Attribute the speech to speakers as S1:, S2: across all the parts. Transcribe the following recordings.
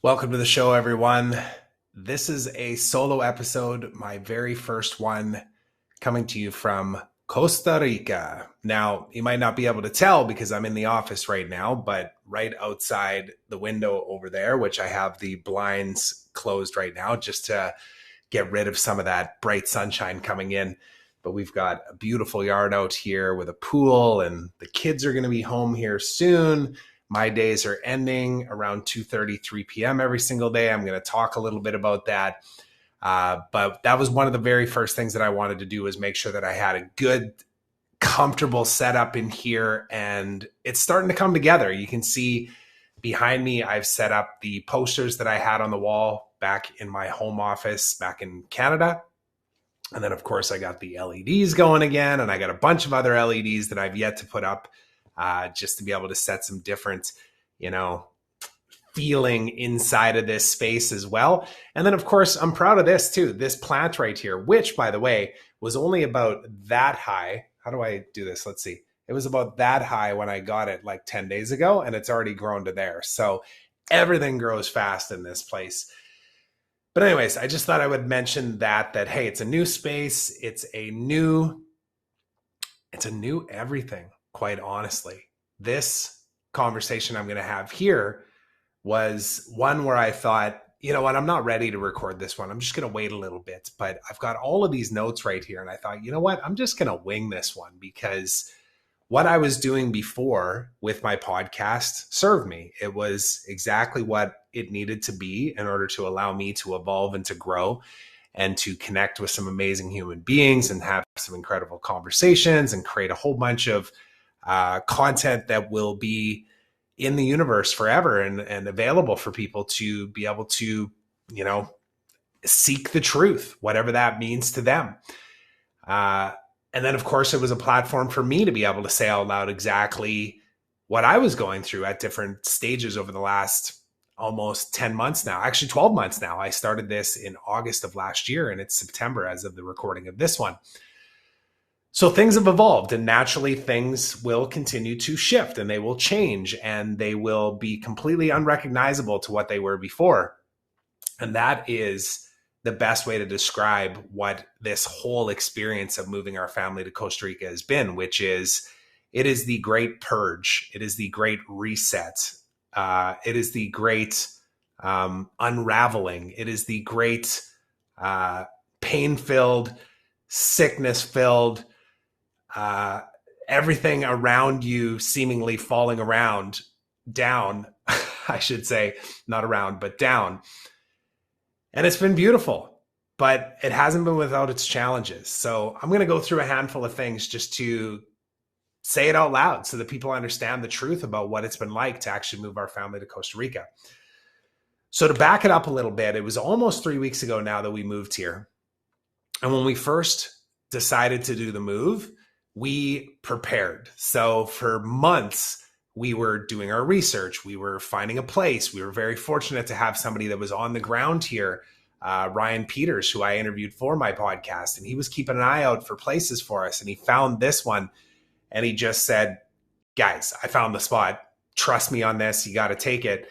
S1: Welcome to the show, everyone. This is a solo episode, my very first one, coming to you from Costa Rica. Now, you might not be able to tell because I'm in the office right now, but right outside the window over there, which I have the blinds closed right now just to get rid of some of that bright sunshine coming in. But we've got a beautiful yard out here with a pool, and the kids are going to be home here soon. My days are ending around 2:30, 3 p.m. every single day. I'm going to talk a little bit about that. But that was one of the very first things that I wanted to do, was make sure that I had a good, comfortable setup in here. And it's starting to come together. You can see behind me, I've set up the posters that I had on the wall back in my home office back in Canada. And then, of course, I got the LEDs going again. And I got a bunch of other LEDs that I've yet to put up. Just to be able to set some different, feeling inside of this space as well. And then, of course, I'm proud of this too. This plant right here, which, by the way, was only about that high. How do I do this? Let's see. It was about that high when I got it like 10 days ago, and it's already grown to there. So everything grows fast in this place. But anyways, I just thought I would mention that, hey, it's a new space. It's a new everything. Quite honestly, this conversation I'm going to have here was one where I thought, you know what, I'm not ready to record this one. I'm just going to wait a little bit. But I've got all of these notes right here. And I thought, you know what, I'm just going to wing this one, because what I was doing before with my podcast served me. It was exactly what it needed to be in order to allow me to evolve and to grow and to connect with some amazing human beings and have some incredible conversations and create a whole bunch of content that will be in the universe forever and available for people to be able to, seek the truth, whatever that means to them. And then, of course, it was a platform for me to be able to say out loud exactly what I was going through at different stages over the last almost 10 months now, actually 12 months now. I started this in August of last year, and it's September as of the recording of this one. So things have evolved, and naturally things will continue to shift, and they will change, and they will be completely unrecognizable to what they were before. And that is the best way to describe what this whole experience of moving our family to Costa Rica has been, which is, it is the great purge. It is the great reset. It is the great unraveling. It is the great pain-filled, sickness-filled, everything around you seemingly falling down, I should say, not around, but down. And it's been beautiful, but it hasn't been without its challenges. So I'm going to go through a handful of things just to say it out loud so that people understand the truth about what it's been like to actually move our family to Costa Rica. So to back it up a little bit, it was almost 3 weeks ago now that we moved here. And when we first decided to do the move, we prepared. So for months, we were doing our research. We were finding a place. We were very fortunate to have somebody that was on the ground here, Ryan Peters, who I interviewed for my podcast. And he was keeping an eye out for places for us. And he found this one. And he just said, guys, I found the spot. Trust me on this. You got to take it.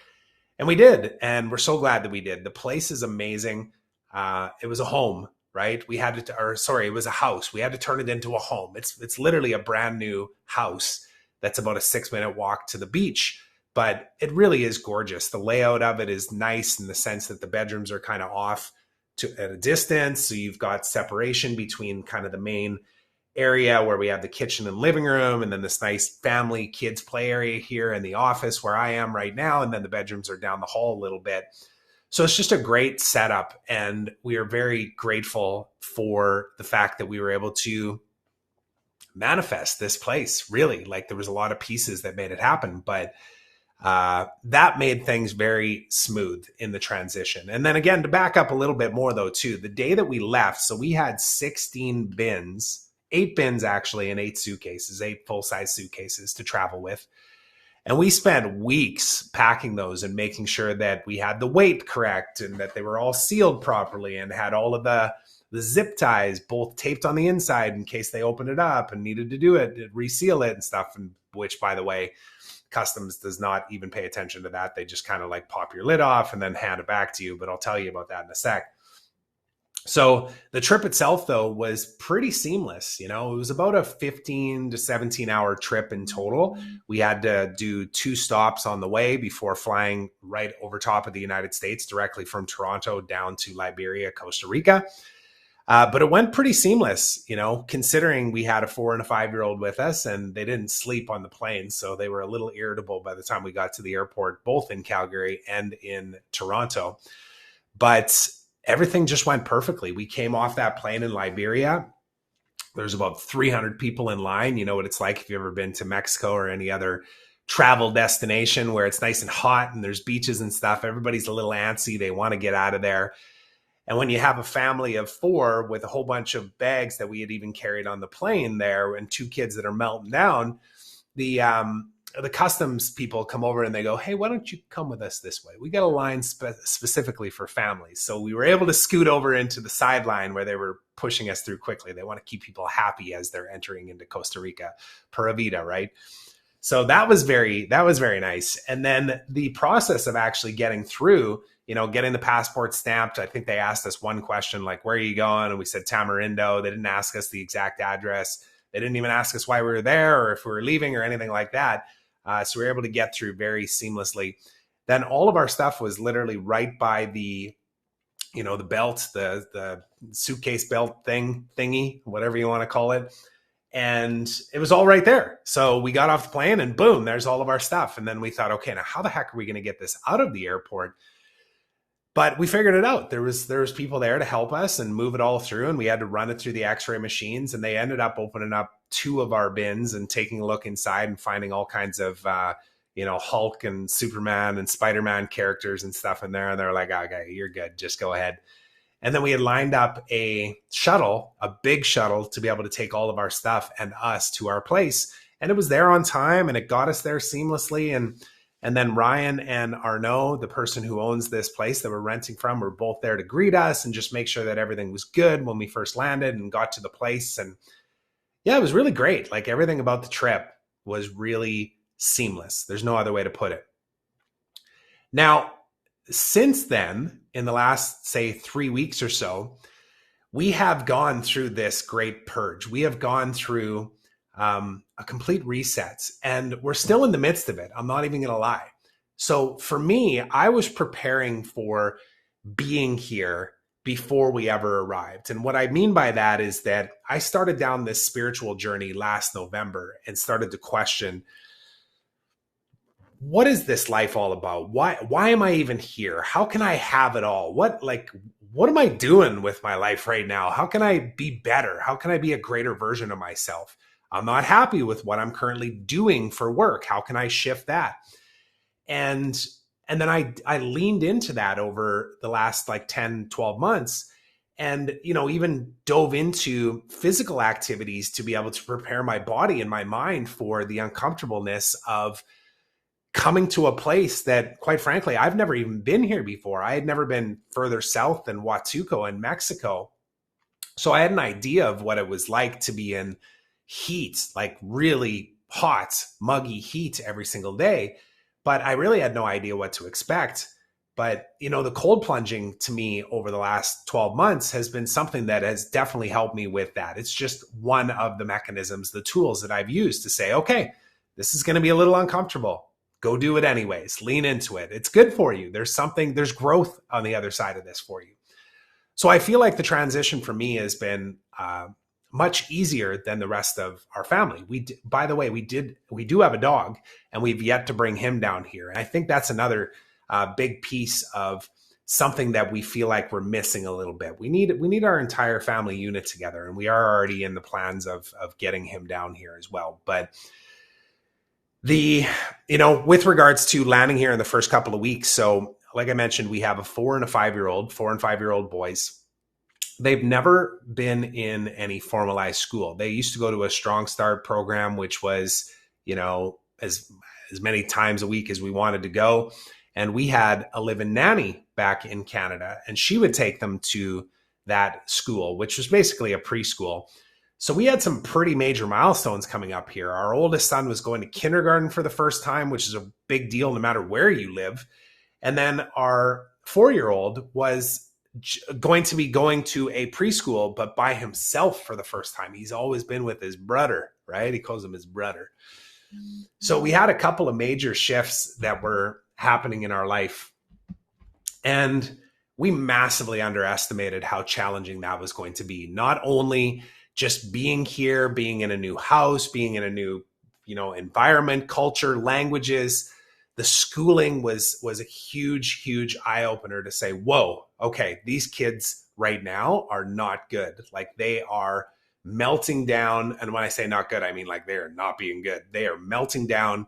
S1: And we did. And we're so glad that we did. The place is amazing. It was a home. Right? It was a house. We had to turn it into a home. It's literally a brand new house that's about a 6-minute walk to the beach, but it really is gorgeous. The layout of it is nice in the sense that the bedrooms are kind of off at a distance. So you've got separation between kind of the main area where we have the kitchen and living room, and then this nice family kids play area here in the office where I am right now. And then the bedrooms are down the hall a little bit. So it's just a great setup, and we are very grateful for the fact that we were able to manifest this place. Really, like, there was a lot of pieces that made it happen, but that made things very smooth in the transition. And then again, to back up a little bit more though too, the day that we left, so we had 16 bins, 8 bins actually, and 8 suitcases, 8 full-size suitcases to travel with. And we spent weeks packing those and making sure that we had the weight correct and that they were all sealed properly and had all of the zip ties both taped on the inside in case they opened it up and needed to do it, reseal it and stuff. And which by the way, Customs does not even pay attention to that. They just kind of like pop your lid off and then hand it back to you. But I'll tell you about that in a sec. So the trip itself, though, was pretty seamless. It was about a 15 to 17 hour trip in total. We had to do 2 stops on the way before flying right over top of the United States directly from Toronto down to Liberia, Costa Rica. But it went pretty seamless, considering we had a 4 and a 5-year-old with us and they didn't sleep on the plane. So they were a little irritable by the time we got to the airport, both in Calgary and in Toronto. But everything just went perfectly. We came off that plane in Liberia. There's about 300 people in line. You know what it's like if you've ever been to Mexico or any other travel destination where it's nice and hot and there's beaches and stuff. Everybody's a little antsy. They want to get out of there. And when you have a family of 4 with a whole bunch of bags that we had even carried on the plane there and 2 kids that are melting down, the customs people come over and they go, hey, why don't you come with us this way? We got a line specifically for families. So we were able to scoot over into the sideline where they were pushing us through quickly. They want to keep people happy as they're entering into Costa Rica, Pura Vida, right? So that was very nice. And then the process of actually getting through, getting the passport stamped. I think they asked us one question, like, where are you going? And we said Tamarindo. They didn't ask us the exact address. They didn't even ask us why we were there or if we were leaving or anything like that. So we were able to get through very seamlessly. Then all of our stuff was literally right by the belt, the suitcase belt thingy, whatever you want to call it. And it was all right there. So we got off the plane and boom, there's all of our stuff. And then we thought, okay, now how the heck are we going to get this out of the airport? But we figured it out. There was people there to help us and move it all through. And we had to run it through the x-ray machines. And they ended up opening up 2 of our bins and taking a look inside and finding all kinds of, Hulk and Superman and Spider-Man characters and stuff in there. And they're like, okay, you're good. Just go ahead. And then we had lined up a big shuttle to be able to take all of our stuff and us to our place. And it was there on time and it got us there seamlessly. And then Ryan and Arnaud, the person who owns this place that we're renting from, were both there to greet us and just make sure that everything was good when we first landed and got to the place. And yeah, it was really great. Like everything about the trip was really seamless. There's no other way to put it. Now, since then, in the last, say, 3 weeks or so, we have gone through this great purge. We have gone through a complete reset, and we're still in the midst of it. I'm not even going to lie. So for me, I was preparing for being here before we ever arrived. And what I mean by that is that I started down this spiritual journey last November and started to question, what is this life all about? Why am I even here? How can I have it all? What am I doing with my life right now? How can I be better? How can I be a greater version of myself? I'm not happy with what I'm currently doing for work. How can I shift that? And then I leaned into that over the last 10, 12 months and, even dove into physical activities to be able to prepare my body and my mind for the uncomfortableness of coming to a place that, quite frankly, I've never even been here before. I had never been further south than Huatulco in Mexico. So I had an idea of what it was like to be in heat, like really hot, muggy heat every single day. But I really had no idea what to expect. But, the cold plunging to me over the last 12 months has been something that has definitely helped me with that. It's just one of the mechanisms, the tools that I've used to say, okay, this is going to be a little uncomfortable. Go do it anyways. Lean into it. It's good for you. There's growth on the other side of this for you. So I feel like the transition for me has been much easier than the rest of our family. By the way, we do have a dog, and we've yet to bring him down here. And I think that's another big piece of something that we feel like we're missing a little bit. We need our entire family unit together, and we are already in the plans of getting him down here as well. But with regards to landing here in the first couple of weeks, so like I mentioned, we have a 4 and 5-year-old boys. They've never been in any formalized school. They used to go to a Strong Start program, which was, as many times a week as we wanted to go. And we had a live-in nanny back in Canada, and she would take them to that school, which was basically a preschool. So we had some pretty major milestones coming up here. Our oldest son was going to kindergarten for the first time, which is a big deal no matter where you live. And then our 4-year-old was going to be going to a preschool, but by himself for the first time. He's always been with his brother, right? He calls him his brother. So we had a couple of major shifts that were happening in our life. And we massively underestimated how challenging that was going to be. Not only just being here, being in a new house, being in a new, environment, culture, languages. The schooling was a huge, huge eye opener to say, whoa, okay, these kids right now are not good. Like they are melting down. And when I say not good, I mean like they're not being good. They are melting down.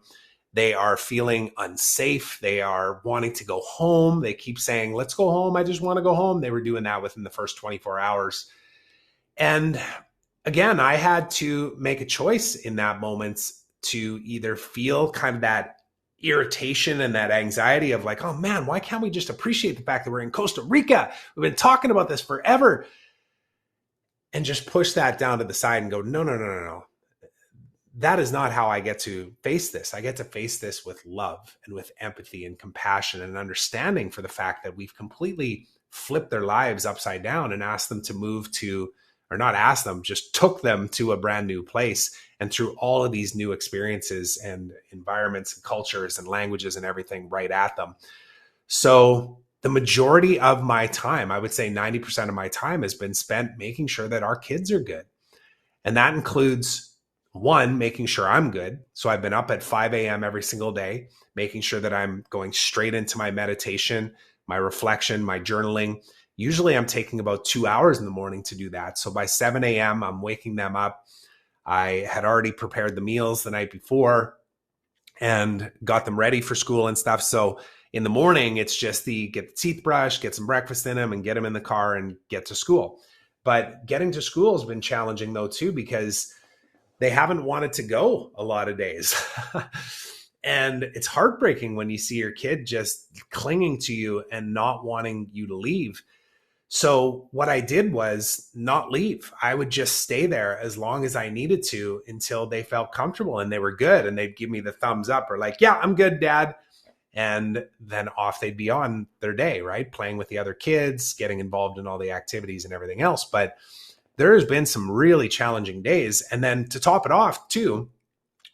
S1: They are feeling unsafe. They are wanting to go home. They keep saying, let's go home. I just want to go home. They were doing that within the first 24 hours. And again, I had to make a choice in that moment to either feel kind of that irritation and that anxiety of like, oh man, why can't we just appreciate the fact that we're in Costa Rica? We've been talking about this forever. And just push that down to the side and go, no. That is not how I get to face this. I get to face this with love and with empathy and compassion and understanding for the fact that we've completely flipped their lives upside down and asked them to move to, or not asked them, just took them to a brand new place. And through all of these new experiences and environments and cultures and languages and everything right at them. So the majority of my time, I would say 90% of my time, has been spent making sure that our kids are good. And that includes, one, making sure I'm good. So I've been up at 5 a.m. every single day, making sure that I'm going straight into my meditation, my reflection, my journaling. Usually I'm taking about 2 hours in the morning to do that. So by 7 a.m., I'm waking them up. I had already prepared the meals the night before and got them ready for school and stuff. So in the morning, it's just get the teeth brushed, get some breakfast in them, and get them in the car and get to school. But getting to school has been challenging though too, because they haven't wanted to go a lot of days. And it's heartbreaking when you see your kid just clinging to you and not wanting you to leave. So what I did was not leave. I would just stay there as long as I needed to until they felt comfortable and they were good. And they'd give me the thumbs up or like, yeah, I'm good, Dad. And then off they'd be on their day, right? Playing with the other kids, getting involved in all the activities and everything else. But there has been some really challenging days. And then to top it off too,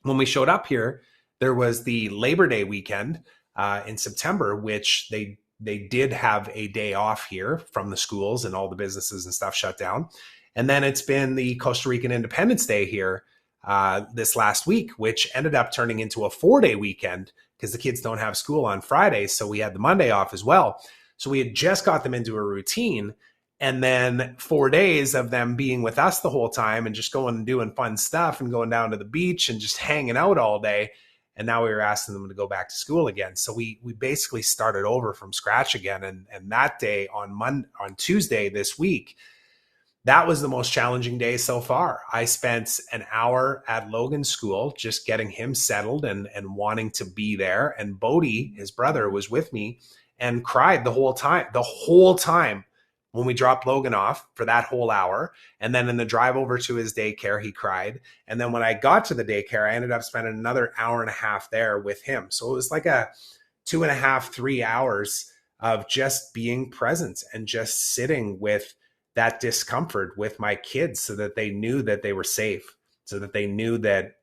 S1: when we showed up here, there was the Labor Day weekend in September, which they did have a day off here from the schools and all the businesses and stuff shut down. And then it's been the Costa Rican Independence Day here this last week, which ended up turning into a 4-day weekend because the kids don't have school on Fridays. So we had the Monday off as well. So we had just got them into a routine. And then 4 days of them being with us the whole time and just going and doing fun stuff and going down to the beach and just hanging out all day. And now we were asking them to go back to school again. So we basically started over from scratch again. And that day on Tuesday this week, that was the most challenging day so far. I spent an hour at Logan's school, just getting him settled and wanting to be there. And Bodie, his brother, was with me and cried the whole time when we dropped Logan off for that whole hour. And then in the drive over to his daycare, he cried. And then when I got to the daycare, I ended up spending another hour and a half there with him. So it was like a 2.5, 3 hours of just being present and just sitting with that discomfort with my kids so that they knew that they were safe, so that they knew that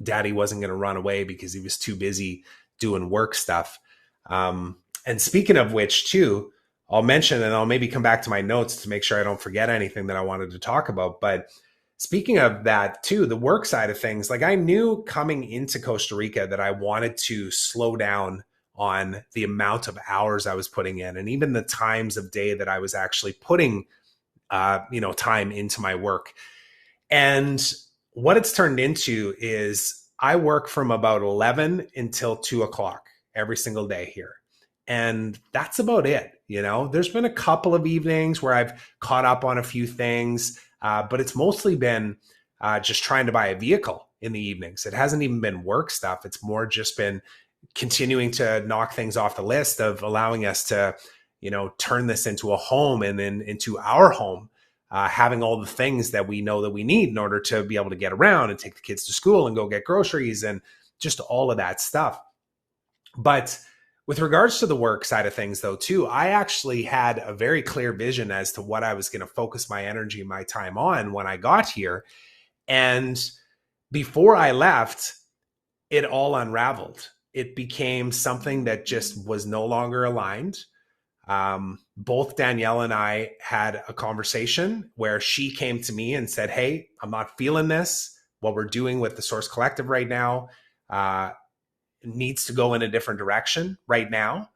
S1: Daddy wasn't going to run away because he was too busy doing work stuff. And speaking of which too, I'll mention, and I'll maybe come back to my notes to make sure I don't forget anything that I wanted to talk about. But speaking of that too, the work side of things, like I knew coming into Costa Rica that I wanted to slow down on the amount of hours I was putting in and even the times of day that I was actually putting, time into my work. And what it's turned into is I work from about 11 until 2 o'clock every single day here. And that's about it. There's been a couple of evenings where I've caught up on a few things, but it's mostly been just trying to buy a vehicle in the evenings. It hasn't even been work stuff. It's more just been continuing to knock things off the list of allowing us to, turn this into a home and then into our home. having all the things that we know that we need in order to be able to get around and take the kids to school and go get groceries and just all of that stuff. But with regards to the work side of things, though, too, I actually had a very clear vision as to what I was going to focus my energy and my time on when I got here. And before I left, it all unraveled. It became something that just was no longer aligned. Both Danielle and I had a conversation where she came to me and said, hey, I'm not feeling this. What we're doing with the Source Collective right now needs to go in a different direction right now.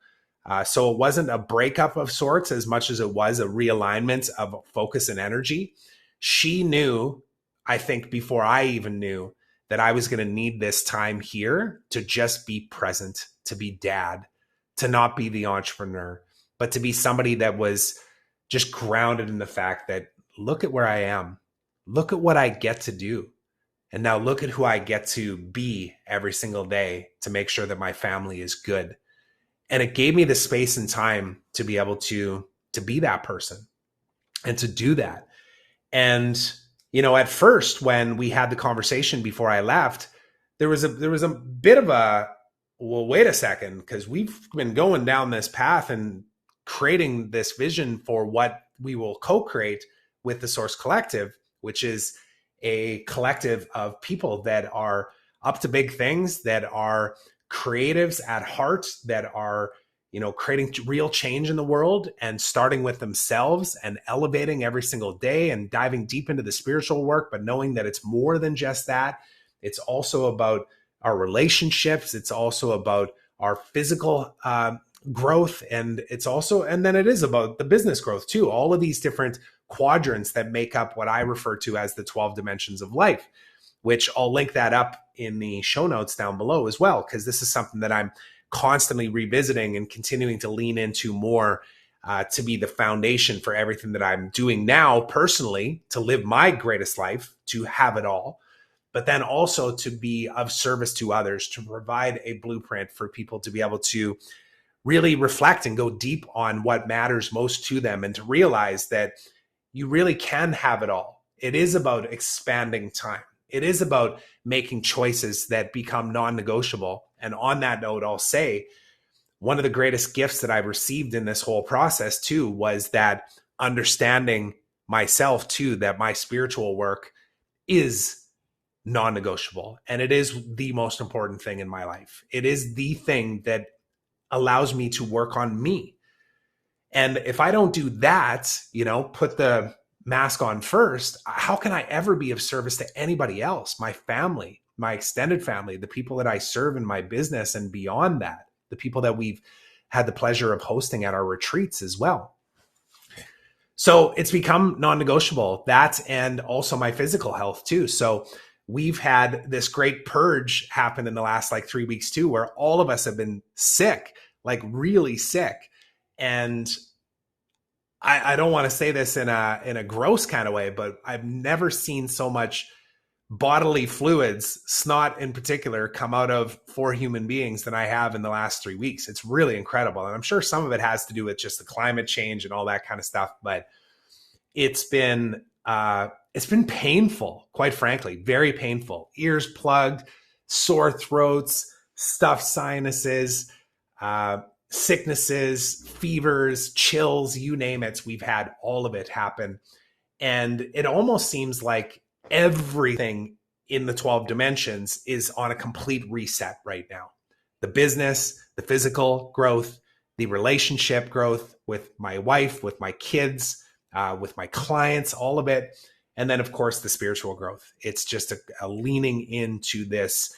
S1: So it wasn't a breakup of sorts as much as it was a realignment of focus and energy. She knew, I think before I even knew, that I was going to need this time here to just be present, to be dad, to not be the entrepreneur, but to be somebody that was just grounded in the fact that look at where I am, look at what I get to do. And now look at who I get to be every single day to make sure that my family is good. And it gave me the space and time to be able to be that person and to do that. And, you know, at first when we had the conversation before I left, there was a bit of a, well, wait a second, because we've been going down this path and creating this vision for what we will co-create with the Source Collective, which is a collective of people that are up to big things, that are creatives at heart, that are, you know, creating real change in the world and starting with themselves and elevating every single day and diving deep into the spiritual work, but knowing that it's more than just that. It's also about our relationships. It's also about our physical growth. And it's also, and then it is about the business growth too. All of these different quadrants that make up what I refer to as the 12 dimensions of life, which I'll link that up in the show notes down below as well, because this is something that I'm constantly revisiting and continuing to lean into more to be the foundation for everything that I'm doing now personally, to live my greatest life, to have it all, but then also to be of service to others, to provide a blueprint for people to be able to really reflect and go deep on what matters most to them, and to realize that you really can have it all. It is about expanding time. It is about making choices that become non-negotiable. And on that note, I'll say one of the greatest gifts that I've received in this whole process too was that understanding myself too, that my spiritual work is non-negotiable. And it is the most important thing in my life. It is the thing that allows me to work on me. And if I don't do that, you know, put the mask on first, how can I ever be of service to anybody else? My family, my extended family, the people that I serve in my business, and beyond that, the people that we've had the pleasure of hosting at our retreats as well. So it's become non-negotiable, that, and also my physical health too. So we've had this great purge happen in the last 3 weeks too, where all of us have been sick, like really sick. And I don't want to say this in a gross kind of way, but I've never seen so much bodily fluids, snot in particular, come out of 4 human beings than I have in the last 3 weeks. It's really incredible. And I'm sure some of it has to do with just the climate change and all that kind of stuff, but it's been painful, quite frankly, very painful. Ears plugged, sore throats, stuffed sinuses, sicknesses, fevers, chills, you name it. We've had all of it happen. And it almost seems like everything in the 12 dimensions is on a complete reset right now. The business, the physical growth, the relationship growth with my wife, with my kids, with my clients, all of it. And then, of course, the spiritual growth. It's just a leaning into this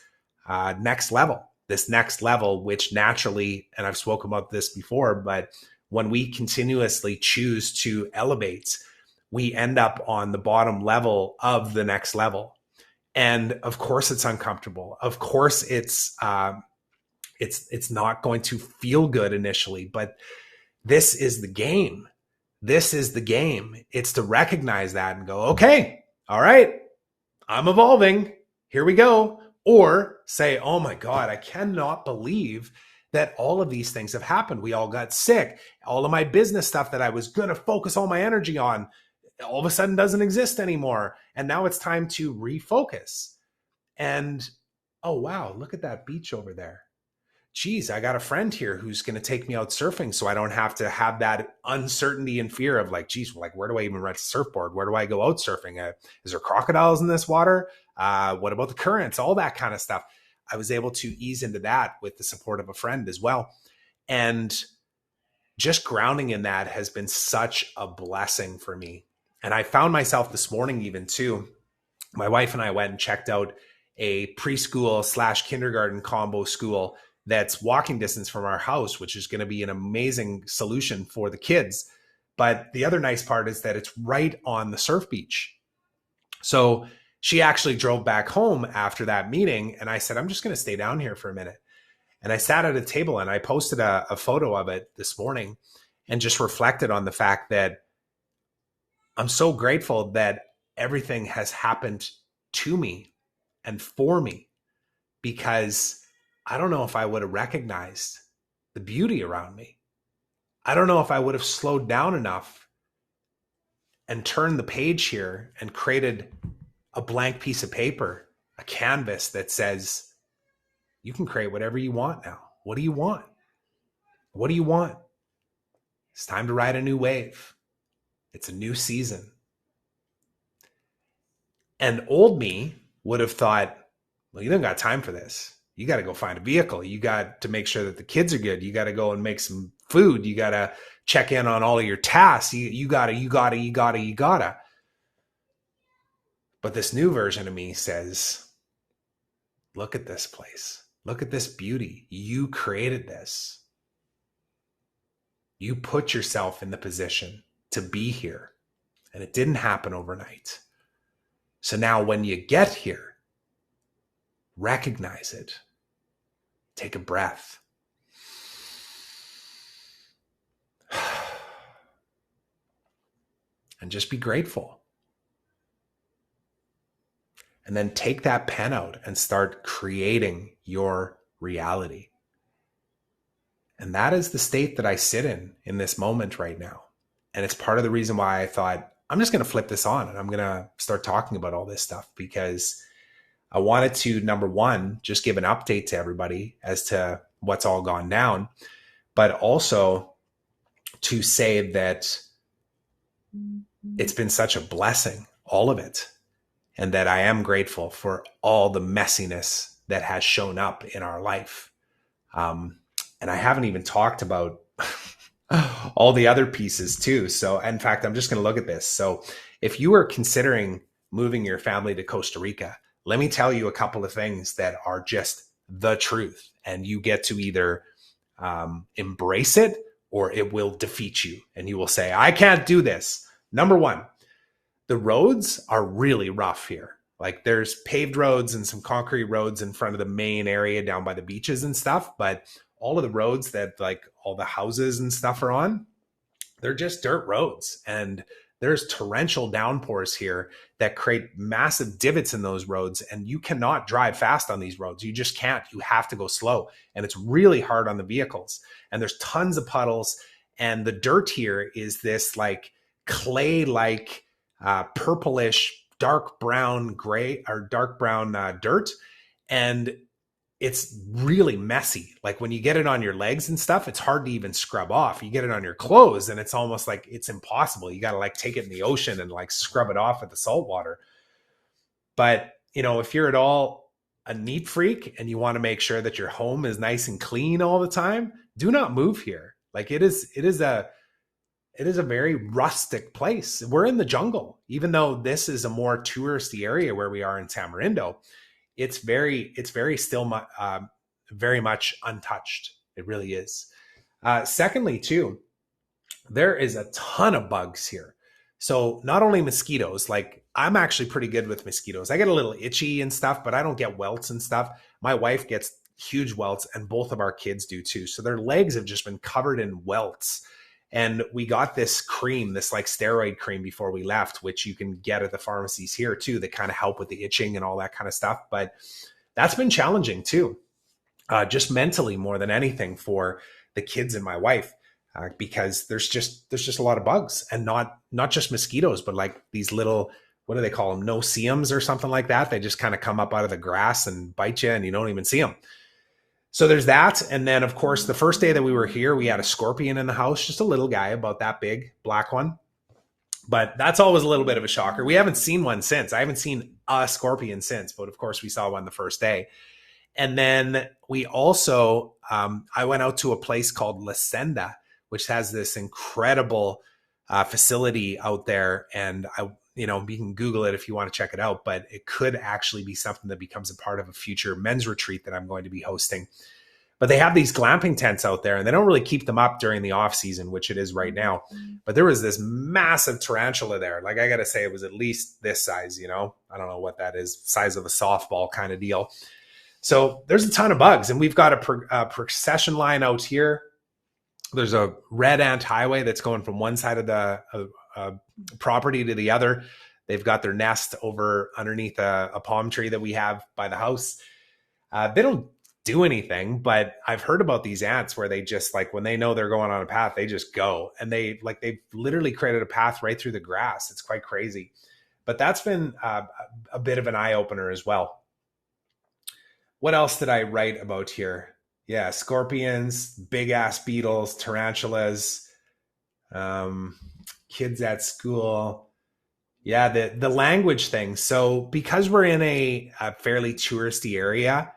S1: next level, which naturally, and I've spoken about this before, but when we continuously choose to elevate, we end up on the bottom level of the next level. And of course it's uncomfortable. Of course it's not going to feel good initially, but this is the game. This is the game. It's to recognize that and go, okay, all right, I'm evolving. Here we go. Or say, oh my God, I cannot believe that all of these things have happened. We all got sick. All of my business stuff that I was going to focus all my energy on all of a sudden doesn't exist anymore. And now it's time to refocus. And oh, wow, look at that beach over there. Geez, I got a friend here who's going to take me out surfing so I don't have to have that uncertainty and fear of like, geez, like, where do I even rent a surfboard? Where do I go out surfing? Is there crocodiles in this water? What about the currents? All that kind of stuff. I was able to ease into that with the support of a friend as well. And just grounding in that has been such a blessing for me. And I found myself this morning even too. My wife and I went and checked out a preschool / kindergarten combo school that's walking distance from our house, which is going to be an amazing solution for the kids. But the other nice part is that it's right on the surf beach. So she actually drove back home after that meeting. And I said, I'm just going to stay down here for a minute. And I sat at a table and I posted a photo of it this morning and just reflected on the fact that I'm so grateful that everything has happened to me and for me, because I don't know if I would have recognized the beauty around me. I don't know if I would have slowed down enough and turned the page here and created a blank piece of paper, a canvas that says, you can create whatever you want now. What do you want? What do you want? It's time to ride a new wave. It's a new season. And old me would have thought, well, you don't got time for this. You got to go find a vehicle. You got to make sure that the kids are good. You got to go and make some food. You got to check in on all of your tasks. You gotta. But this new version of me says, look at this place. Look at this beauty. You created this. You put yourself in the position to be here. And it didn't happen overnight. So now when you get here, recognize it. Take a breath. And just be grateful. And then take that pen out and start creating your reality. And that is the state that I sit in this moment right now. And it's part of the reason why I thought, I'm just going to flip this on and I'm going to start talking about all this stuff, because I wanted to, number one, just give an update to everybody as to what's all gone down, but also to say that it's been such a blessing, all of it, and that I am grateful for all the messiness that has shown up in our life. And I haven't even talked about all the other pieces too. So in fact, I'm just going to look at this. So if you are considering moving your family to Costa Rica, let me tell you a couple of things that are just the truth. And you get to either embrace it or it will defeat you. And you will say, I can't do this. Number one, the roads are really rough here. Like there's paved roads and some concrete roads in front of the main area down by the beaches and stuff. But all of the roads that like all the houses and stuff are on, they're just dirt roads. And there's torrential downpours here that create massive divots in those roads. And you cannot drive fast on these roads. You just can't. You have to go slow. And it's really hard on the vehicles. And there's tons of puddles. And the dirt here is this like clay-like purplish, dark brown gray or dark brown dirt. And it's really messy. Like when you get it on your legs and stuff, it's hard to even scrub off. You get it on your clothes and it's almost like it's impossible. You got to like take it in the ocean and like scrub it off with the salt water. But, you know, if you're at all a neat freak and you want to make sure that your home is nice and clean all the time, do not move here. Like it is a very rustic place. We're in the jungle, even though this is a more touristy area where we are in Tamarindo. It's very still very much untouched. It really is. Secondly, too, there is a ton of bugs here. So not only mosquitoes, like I'm actually pretty good with mosquitoes. I get a little itchy and stuff, but I don't get welts and stuff. My wife gets huge welts and both of our kids do too. So their legs have just been covered in welts. And we got this cream, this like steroid cream before we left, which you can get at the pharmacies here too, that kind of help with the itching and all that kind of stuff. But that's been challenging too, just mentally more than anything for the kids and my wife. because there's just a lot of bugs, and not just mosquitoes, but like these little, what do they call them? No-see-ums or something like that. They just kind of come up out of the grass and bite you and you don't even see them. So there's that. And then of course, the first day that we were here, we had a scorpion in the house, just a little guy about that big, black one. But that's always a little bit of a shocker. We haven't seen one since. I haven't seen a scorpion since, but of course we saw one the first day. And then we also, I went out to a place called La Senda, which has this incredible facility out there. And you can Google it if you want to check it out, but it could actually be something that becomes a part of a future men's retreat that I'm going to be hosting. But they have these glamping tents out there, and they don't really keep them up during the off season, which it is right now. But there was this massive tarantula there. Like, I got to say, it was at least this size, I don't know what that is, size of a softball kind of deal. So there's a ton of bugs, and we've got a procession line out here. There's a red ant highway that's going from one side of the property to the other. They've got their nest over underneath a palm tree that we have by the house. They don't do anything, but I've heard about these ants where they just, like, when they know they're going on a path, they just go, and they've literally created a path right through the grass. It's quite crazy. But that's been a bit of an eye-opener as well. What else did I write about here? Yeah, scorpions, big ass beetles, tarantulas, kids at school. Yeah, the language thing. So because we're in a fairly touristy area,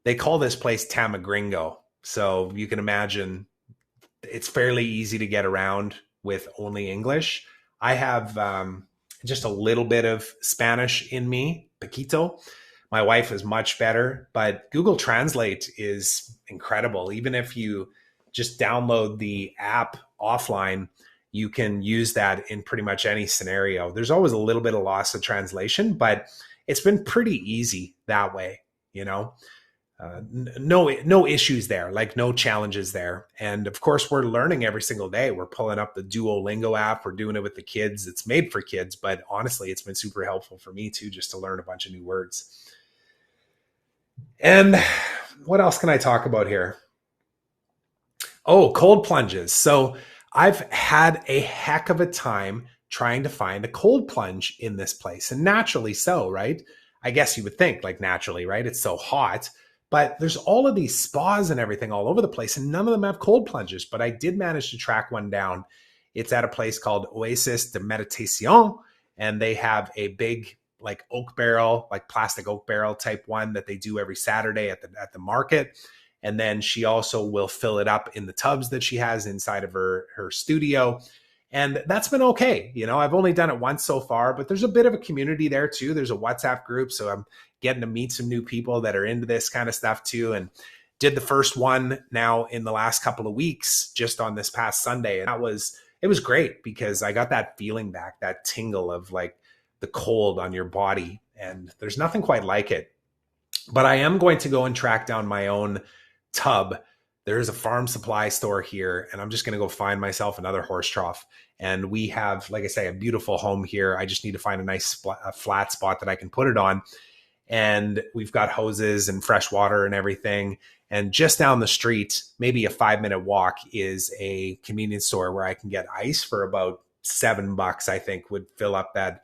S1: they call this place Tamarindo. So you can imagine it's fairly easy to get around with only English. I have just a little bit of Spanish in me, poquito. My wife is much better, but Google Translate is incredible. Even if you just download the app offline, you can use that in pretty much any scenario. There's always a little bit of loss of translation, but it's been pretty easy that way, no issues there, like no challenges there. And of course, we're learning every single day. We're pulling up the Duolingo app. We're doing it with the kids. It's made for kids, but honestly, it's been super helpful for me too, just to learn a bunch of new words. And what else can I talk about here? Oh, cold plunges. So I've had a heck of a time trying to find a cold plunge in this place. And naturally so, right? I guess you would think, like, naturally, right? It's so hot. But there's all of these spas and everything all over the place, and none of them have cold plunges. But I did manage to track one down. It's at a place called Oasis de Meditation, and they have a big, like, oak barrel, like plastic oak barrel type one that they do every Saturday at the market. And then she also will fill it up in the tubs that she has inside of her studio. And that's been okay. I've only done it once so far, but there's a bit of a community there too. There's a WhatsApp group. So I'm getting to meet some new people that are into this kind of stuff too. And did the first one now in the last couple of weeks, just on this past Sunday. And it was great because I got that feeling back, that tingle of like the cold on your body. And there's nothing quite like it. But I am going to go and track down my own tub. There's a farm supply store here, and I'm just going to go find myself another horse trough. And we have, like I say, a beautiful home here. I just need to find a nice flat spot that I can put it on. And we've got hoses and fresh water and everything. And just down the street, maybe a 5-minute walk, is a convenience store where I can get ice for about $7, I think, would fill up that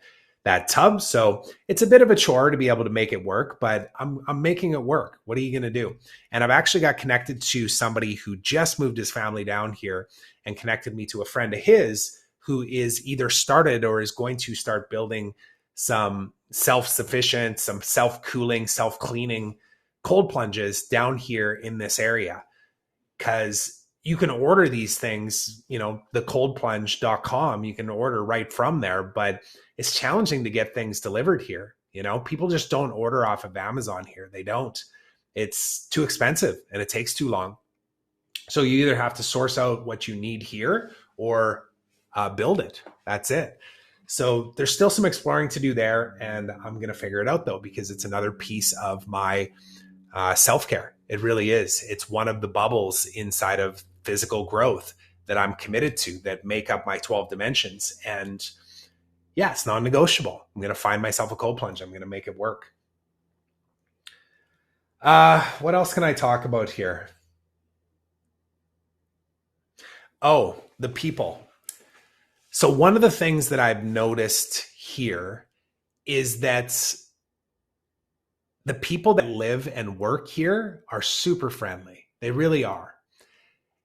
S1: tub. So it's a bit of a chore to be able to make it work, but I'm making it work. What are you going to do? And I've actually got connected to somebody who just moved his family down here and connected me to a friend of his who is either started or is going to start building some self-sufficient, some self-cooling, self-cleaning cold plunges down here in this area. Because you can order these things, thecoldplunge.com, you can order right from there, but it's challenging to get things delivered here. People just don't order off of Amazon here. They don't. It's too expensive and it takes too long. So you either have to source out what you need here or build it. That's it. So there's still some exploring to do there, and I'm going to figure it out though, because it's another piece of my self-care. It really is. It's one of the bubbles inside of physical growth that I'm committed to that make up my 12 dimensions. And yeah, it's non-negotiable. I'm going to find myself a cold plunge. I'm going to make it work. What else can I talk about here? Oh, the people. So one of the things that I've noticed here is that the people that live and work here are super friendly. They really are.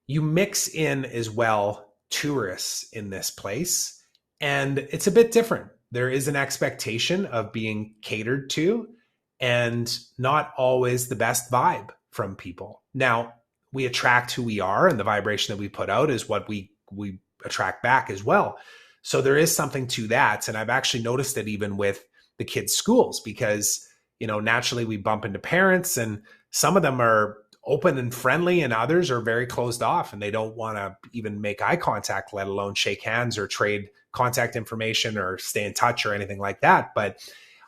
S1: You mix in as well tourists in this place, and it's a bit different. There is an expectation of being catered to and not always the best vibe from people. Now, we attract who we are, and the vibration that we put out is what we attract back as well. So there is something to that. And I've actually noticed it even with the kids' schools, because, naturally we bump into parents, and some of them are open and friendly, and others are very closed off, and they don't want to even make eye contact, let alone shake hands or trade contact information or stay in touch or anything like that. But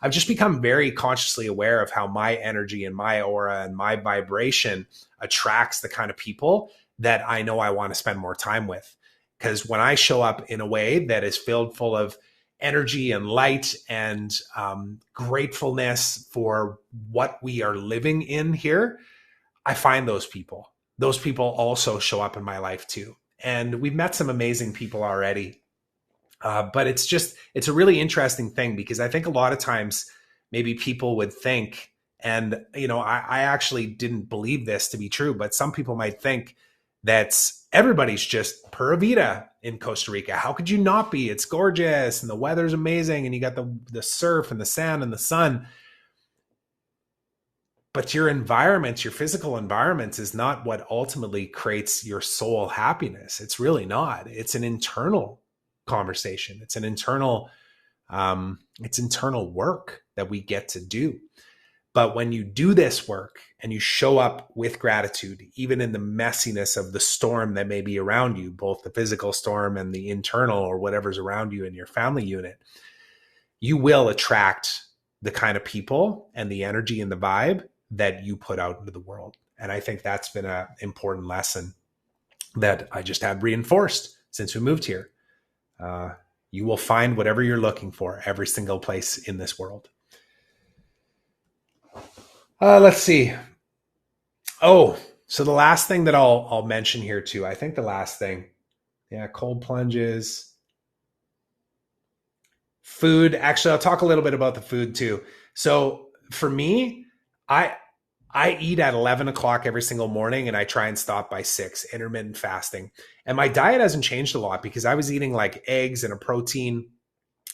S1: I've just become very consciously aware of how my energy and my aura and my vibration attracts the kind of people that I know I want to spend more time with. Because when I show up in a way that is filled full of energy and light and gratefulness for what we are living in here, I find those people. Those people also show up in my life too. And we've met some amazing people already. But it's a really interesting thing, because I think a lot of times maybe people would think, and, I actually didn't believe this to be true, but some people might think that everybody's just pura vida in Costa Rica. How could you not be? It's gorgeous and the weather's amazing and you got the surf and the sand and the sun. But your environment, your physical environment, is not what ultimately creates your soul happiness. It's really not. It's an internal conversation. It's an internal work that we get to do. But when you do this work and you show up with gratitude, even in the messiness of the storm that may be around you, both the physical storm and the internal or whatever's around you in your family unit, you will attract the kind of people and the energy and the vibe that you put out into the world. And I think that's been an important lesson that I just had reinforced since we moved here. You will find whatever you're looking for every single place in this world. Let's see. Oh, so the last thing that I'll mention here too, I think the last thing, cold plunges, food. Actually, I'll talk a little bit about the food too. So for me, I eat at 11 o'clock every single morning, and I try and stop by 6, intermittent fasting. And my diet hasn't changed a lot, because I was eating like eggs and a protein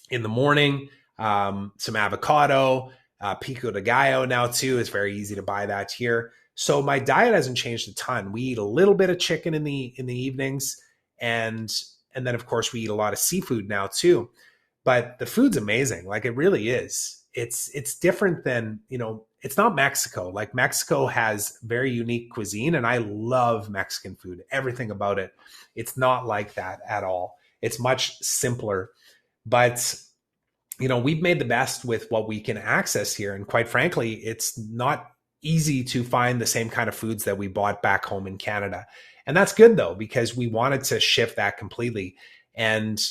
S1: in the morning, some avocado, pico de gallo now too. It's very easy to buy that here. So my diet hasn't changed a ton. We eat a little bit of chicken in the evenings, and then of course we eat a lot of seafood now too. But the food's amazing. Like, it really is. It's different than, it's not Mexico. Like, Mexico has very unique cuisine, and I love Mexican food, everything about it. It's not like that at all. It's much simpler, but we've made the best with what we can access here. And quite frankly, it's not easy to find the same kind of foods that we bought back home in Canada. And that's good though, because we wanted to shift that completely. And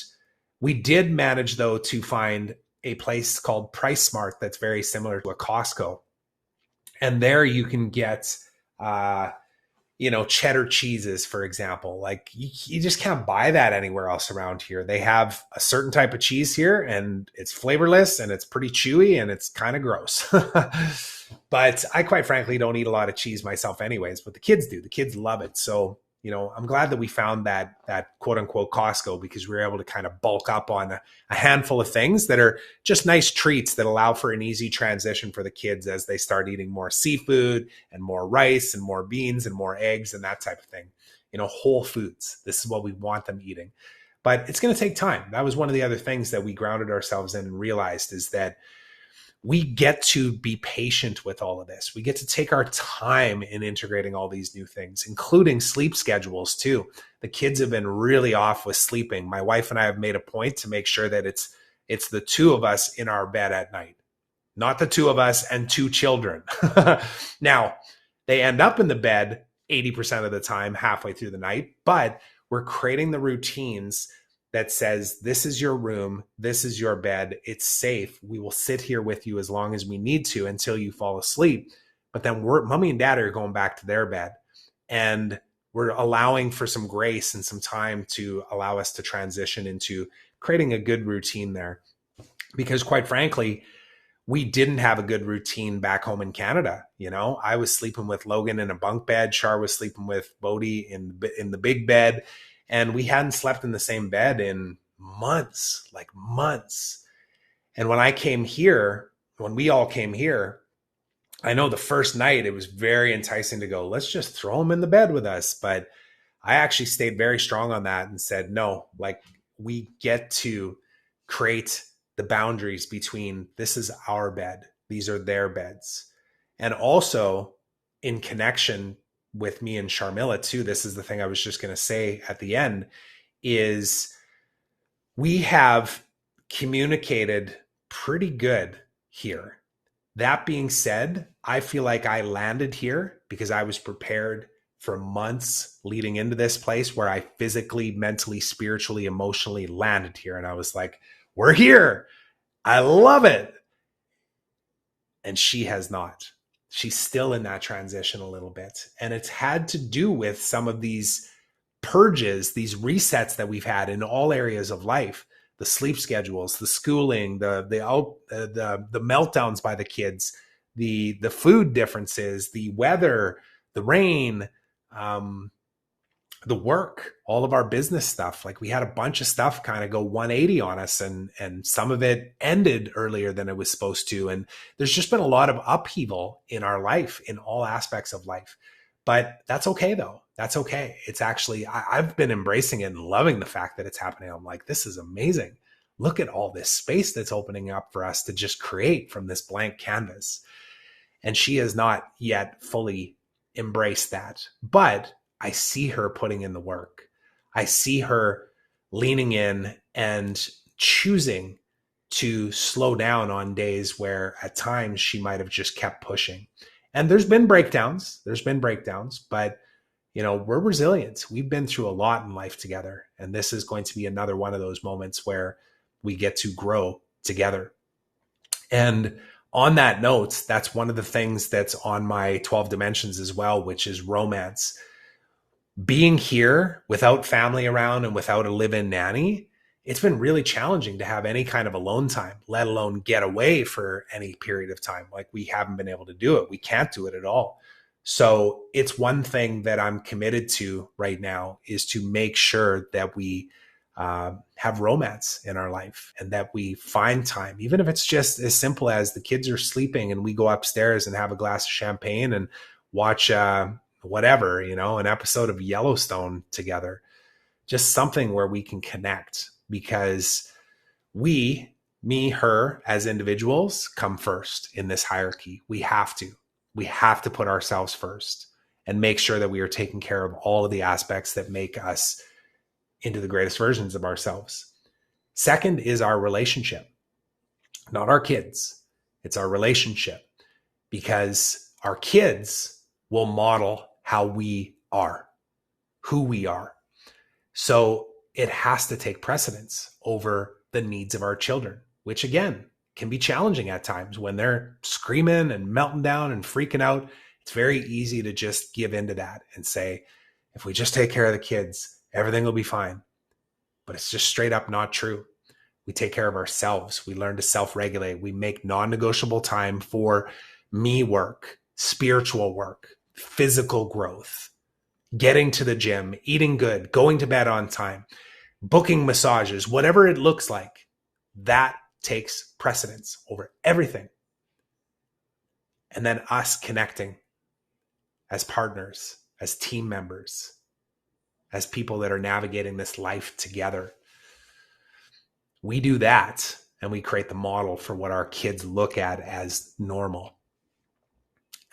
S1: we did manage though to find a place called Price Smart that's very similar to a Costco. And there you can get, cheddar cheeses, for example. Like, you just can't buy that anywhere else around here. They have a certain type of cheese here, and it's flavorless, and it's pretty chewy, and it's kind of gross. But I quite frankly don't eat a lot of cheese myself anyways, but the kids do. The kids love it. So, I'm glad that we found that quote unquote Costco, because we were able to kind of bulk up on a handful of things that are just nice treats that allow for an easy transition for the kids as they start eating more seafood and more rice and more beans and more eggs and that type of thing. Whole foods. This is what we want them eating. But it's going to take time. That was one of the other things that we grounded ourselves in and realized, is that we get to be patient with all of this. We get to take our time in integrating all these new things, including sleep schedules too. The kids have been really off with sleeping. My wife and I have made a point to make sure that it's the two of us in our bed at night, not the two of us and 2 children. Now, they end up in the bed 80% of the time, halfway through the night, but we're creating the routines that says, this is your room, this is your bed, it's safe. We will sit here with you as long as we need to until you fall asleep. But then mommy and dad are going back to their bed. And we're allowing for some grace and some time to allow us to transition into creating a good routine there. Because quite frankly, we didn't have a good routine back home in Canada. I was sleeping with Logan in a bunk bed. Char was sleeping with Bodhi in the big bed. And we hadn't slept in the same bed in months, like months. And when we all came here, I know the first night it was very enticing to go, let's just throw him in the bed with us. But I actually stayed very strong on that and said, no, like we get to create the boundaries between this is our bed, these are their beds. And also in connection with me and Sharmila too, this is the thing I was just going to say at the end, is we have communicated pretty good here. That being said, I feel like I landed here because I was prepared for months leading into this place where I physically, mentally, spiritually, emotionally landed here. And I was like, we're here. I love it. And she has not. She's still in that transition a little bit. And it's had to do with some of these purges, these resets that we've had in all areas of life. The sleep schedules, the schooling, the meltdowns by the kids, the food differences, the weather, the rain, the work, all of our business stuff. Like we had a bunch of stuff kind of go 180 on us, and some of it ended earlier than it was supposed to. And there's just been a lot of upheaval in our life, in all aspects of life. But that's okay though. That's okay. It's actually, I've been embracing it and loving the fact that it's happening. I'm like, this is amazing. Look at all this space that's opening up for us to just create from this blank canvas. And she has not yet fully embraced that. But I see her putting in the work. I see her leaning in and choosing to slow down on days where at times she might have just kept pushing. And there's been breakdowns, but we're resilient. We've been through a lot in life together. And this is going to be another one of those moments where we get to grow together. And on that note, that's one of the things that's on my 12 dimensions as well, which is romance. Being here without family around and without a live-in nanny, it's been really challenging to have any kind of alone time, let alone get away for any period of time. Like we haven't been able to do it. We can't do it at all. So it's one thing that I'm committed to right now is to make sure that we have romance in our life and that we find time, even if it's just as simple as the kids are sleeping and we go upstairs and have a glass of champagne and watch whatever, an episode of Yellowstone together, just something where we can connect, because me, her as individuals come first in this hierarchy. We have to put ourselves first and make sure that we are taking care of all of the aspects that make us into the greatest versions of ourselves. Second is our relationship, not our kids. It's our relationship, because our kids will model how we are, who we are. So it has to take precedence over the needs of our children, which again can be challenging at times when they're screaming and melting down and freaking out. It's very easy to just give into that and say, if we just take care of the kids, everything will be fine. But it's just straight up not true. We take care of ourselves. We learn to self-regulate. We make non-negotiable time for me work, spiritual work, physical growth, getting to the gym, eating good, going to bed on time, booking massages, whatever it looks like. That takes precedence over everything. And then us connecting as partners, as team members, as people that are navigating this life together. We do that and we create the model for what our kids look at as normal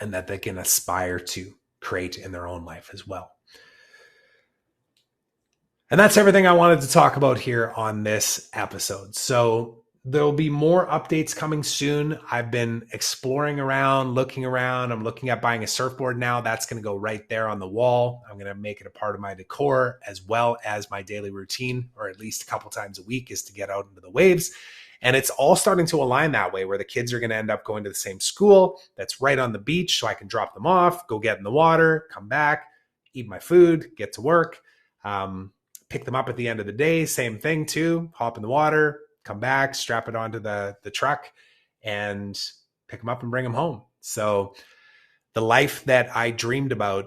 S1: and that they can aspire to create in their own life as well. And that's everything I wanted to talk about here on this episode. So there'll be more updates coming soon. I've been exploring around, looking around. I'm looking at buying a surfboard now. That's going to go right there on the wall. I'm going to make it a part of my decor as well as my daily routine, or at least a couple times a week, is to get out into the waves. And it's all starting to align that way, where the kids are going to end up going to the same school that's right on the beach, so I can drop them off, go get in the water, come back, eat my food, get to work, pick them up at the end of the day. Same thing too. Hop in the water, come back, strap it onto the truck, and pick them up and bring them home. So the life that I dreamed about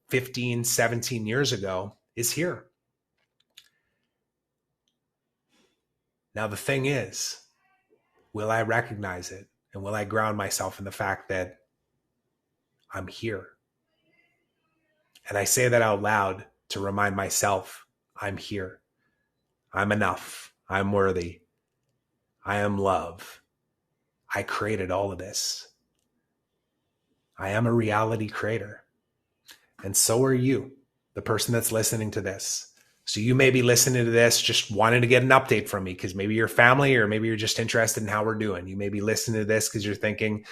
S1: 15, 17 years ago is here. Now, the thing is, will I recognize it? And will I ground myself in the fact that I'm here? And I say that out loud to remind myself, I'm here. I'm enough. I'm worthy. I am love. I created all of this. I am a reality creator. And so are you, the person that's listening to this. So you may be listening to this just wanting to get an update from me because maybe you're family or maybe you're just interested in how we're doing. You may be listening to this because you're thinking,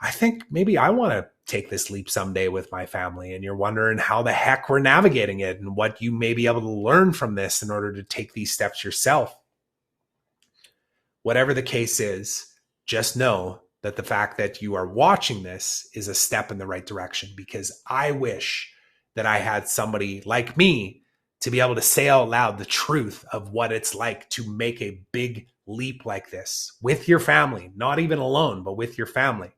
S1: I think maybe I want to take this leap someday with my family. And you're wondering how the heck we're navigating it and what you may be able to learn from this in order to take these steps yourself. Whatever the case is, just know that the fact that you are watching this is a step in the right direction, because I wish that I had somebody like me to be able to say out loud the truth of what it's like to make a big leap like this with your family, not even alone, but with your family,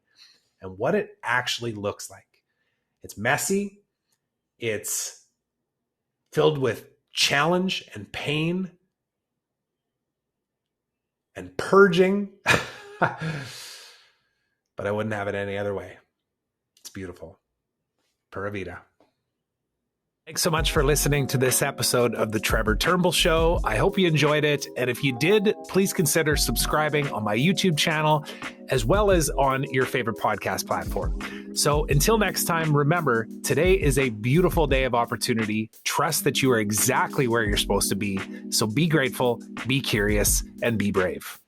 S1: and what it actually looks like. It's messy. It's filled with challenge and pain and purging, but I wouldn't have it any other way. It's beautiful. Pura vida. Thanks so much for listening to this episode of the Trevor Turnbull Show. I hope you enjoyed it. And if you did, please consider subscribing on my YouTube channel, as well as on your favorite podcast platform. So until next time, remember, today is a beautiful day of opportunity. Trust that you are exactly where you're supposed to be. So be grateful, be curious, and be brave.